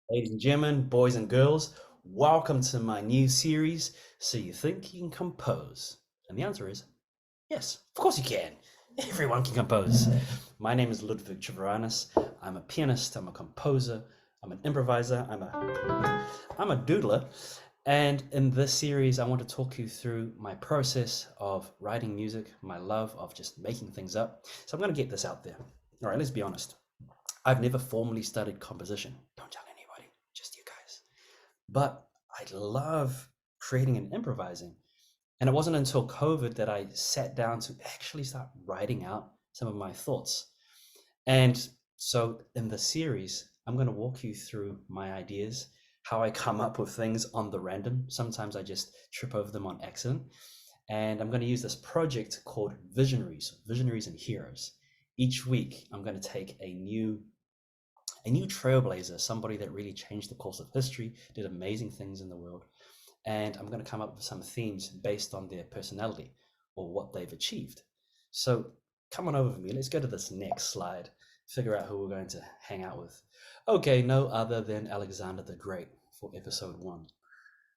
Ladies and gentlemen, boys and girls, welcome to my new series. So you think you can compose? And the answer is yes, of course you can. Everyone can compose. My name is Treviranus. I'm a pianist, I'm a composer, I'm an improviser, I'm a doodler. And in this series, I want to talk you through my process of writing music, my love of just making things up. So I'm going to get this out there. All right, let's be honest. I've never formally studied composition. Don't tell anybody, just you guys. But I love creating and improvising. And it wasn't until COVID that I sat down to actually start writing out some of my thoughts. And so in the series, I'm going to walk you through my ideas, how I come up with things on the random. Sometimes I just trip over them on accident. And I'm going to use this project called Visionaries and Heroes. Each week, I'm going to take a new trailblazer, somebody that really changed the course of history, did amazing things in the world. And I'm going to come up with some themes based on their personality or what they've achieved. So come on over with me. Let's go to this next slide, figure out who we're going to hang out with. Okay, no other than Alexander the Great for episode 1.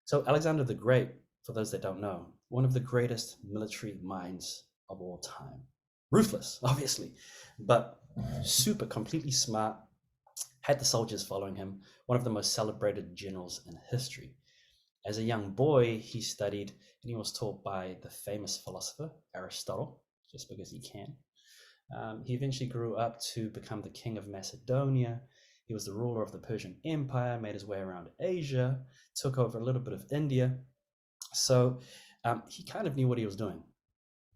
So Alexander the Great, for those that don't know, one of the greatest military minds of all time. Ruthless, obviously, but super completely smart, had the soldiers following him, one of the most celebrated generals in history. As a young boy, he studied and he was taught by the famous philosopher Aristotle, just because he can. He eventually grew up to become the king of Macedonia. He was the ruler of the Persian Empire, made his way around Asia, took over a little bit of India. So he kind of knew what he was doing.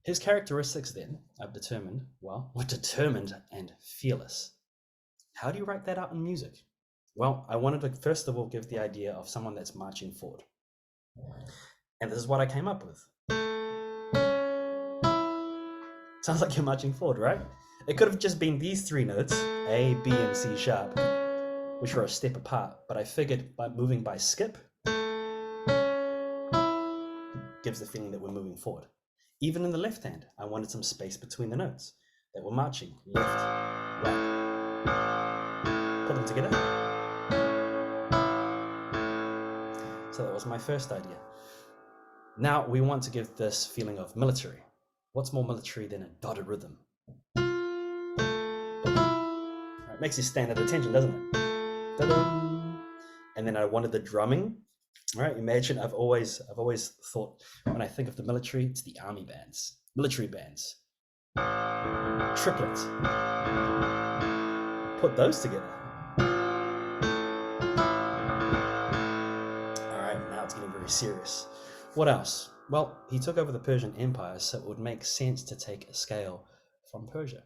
His characteristics then, I've determined, well, were determined and fearless. How do you write that out in music? Well, I wanted to first of all give the idea of someone that's marching forward. And this is what I came up with. Sounds like you're marching forward, right? It could have just been these three notes, A, B, and C sharp, which were a step apart, but I figured by moving by skip gives the feeling that we're moving forward. Even in the left hand, I wanted some space between the notes that we're marching left, right. Put them together. So that was my first idea. Now we want to give this feeling of military. What's more military than a dotted rhythm? Right, makes you stand at attention, doesn't it? Ta-dum. And then I wanted the drumming. All right, imagine I've always thought when I think of the military, it's the army bands, military bands, triplets. Put those together. All right, now it's getting very serious. What else? Well, he took over the Persian Empire, so it would make sense to take a scale from Persia.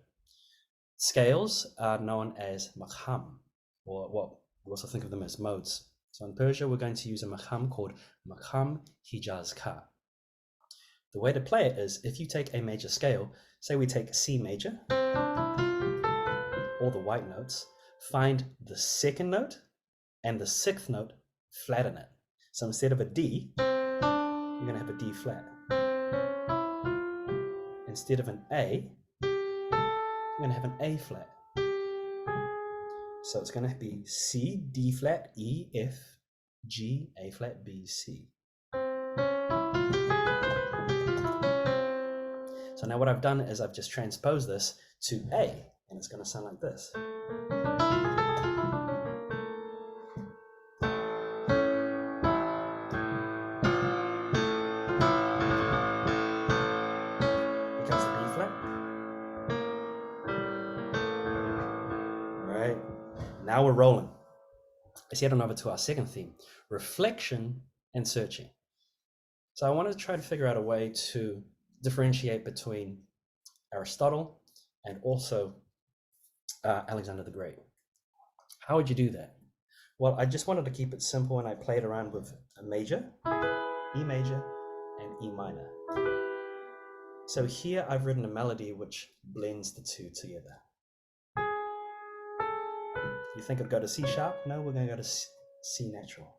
Scales are known as maqam, or what we also think of them as modes. So in Persia, we're going to use a maqam called maqam Hijaz Ka. The way to play it is if you take a major scale, say we take C major, all the white notes, find the second note and the sixth note, flatten it. So instead of a D, you're going to have a D flat. Instead of an A, you're going to have an A flat. So it's going to be C, D flat, E, F, G, A flat, B, C. So now what I've done is I've just transposed this to A, and it's going to sound like this. Here comes the B flat. All right, now we're rolling. Let's head on over to our second theme, reflection and searching. So I wanted to try to figure out a way to differentiate between Aristotle and also Alexander the Great. How would you do that? Well, I just wanted to keep it simple, and I played around with a major, E major, and E minor. So here I've written a melody which blends the two together. You think it'd go to C sharp? No, we're going to go to C natural.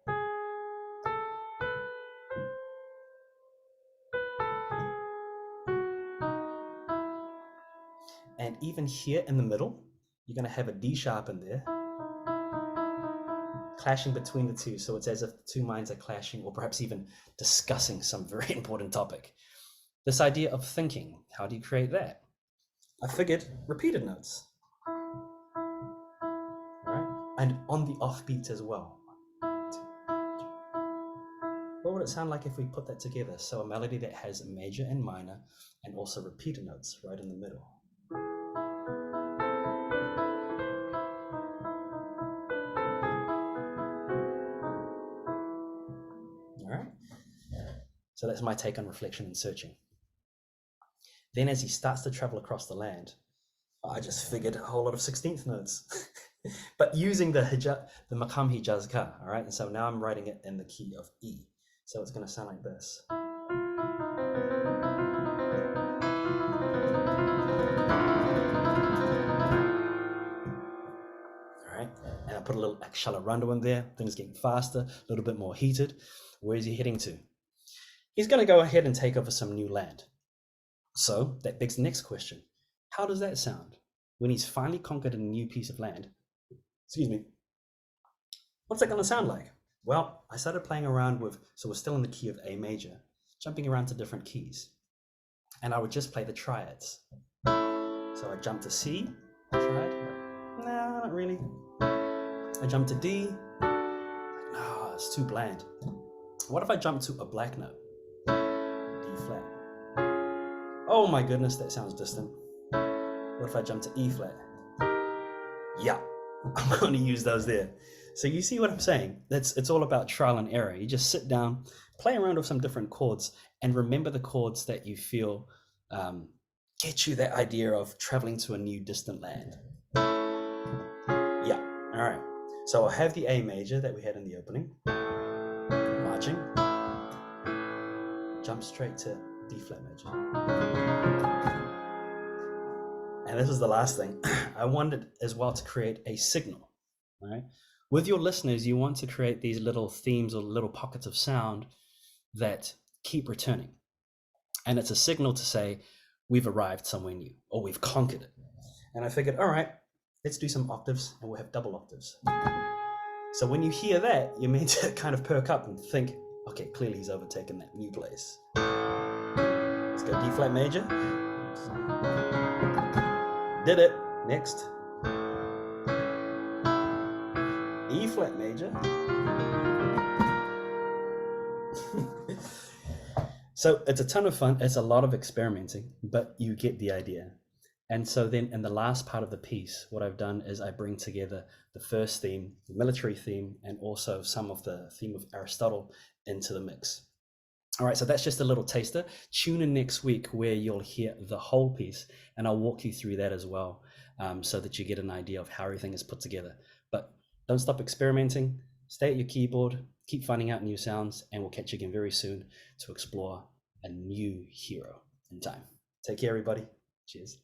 And even here in the middle, you're going to have a D sharp in there. clashing between the two. So it's as if the two minds are clashing, or perhaps even discussing some very important topic. This idea of thinking, how do you create that? I figured repeated notes, right? And on the offbeat as well. What would it sound like if we put that together? So a melody that has a major and minor and also repeated notes right in the middle. All right. So that's my take on reflection and searching. Then as he starts to travel across the land, I just figured a whole lot of 16th notes, but using the Maqam Hijaz Ka, all right? And so now I'm writing it in the key of E. So it's going to sound like this. All right, and I put a little accelerando in there, things getting faster, a little bit more heated. Where is he heading to? He's going to go ahead and take over some new land. So that begs the next question. How does that sound? When he's finally conquered a new piece of land, excuse me, what's that going to sound like? Well, I started playing around with, so we're still in the key of A major, jumping around to different keys. And I would just play the triads. So I jump to C, triad, nah, not really. I jump to D, no, it's too bland. What if I jump to a black note? D flat. Oh my goodness, that sounds distant. What if I jump to E flat? Yeah, I'm going to use those there. So you see what I'm saying? It's all about trial and error. You just sit down, play around with some different chords, and remember the chords that you feel get you that idea of traveling to a new distant land. Yeah, all right. So I'll have the A major that we had in the opening, marching, jump straight to D flat major. And this is the last thing. I wanted as well to create a signal, right? With your listeners, you want to create these little themes or little pockets of sound that keep returning. And it's a signal to say, we've arrived somewhere new, or we've conquered it. And I figured, all right, let's do some octaves, and we'll have double octaves. So when you hear that, you're meant to kind of perk up and think, okay, clearly he's overtaken that new place. Let's go D flat major. Did it. Next. E flat major. So it's a ton of fun. It's a lot of experimenting, but you get the idea. And so then in the last part of the piece, what I've done is I bring together the first theme, the military theme, and also some of the theme of Aristotle into the mix. All right, so that's just a little taster. Tune in next week where you'll hear the whole piece, and I'll walk you through that as well, so that you get an idea of how everything is put together. But don't stop experimenting. Stay at your keyboard, keep finding out new sounds, and we'll catch you again very soon to explore a new hero in time. Take care, everybody. Cheers.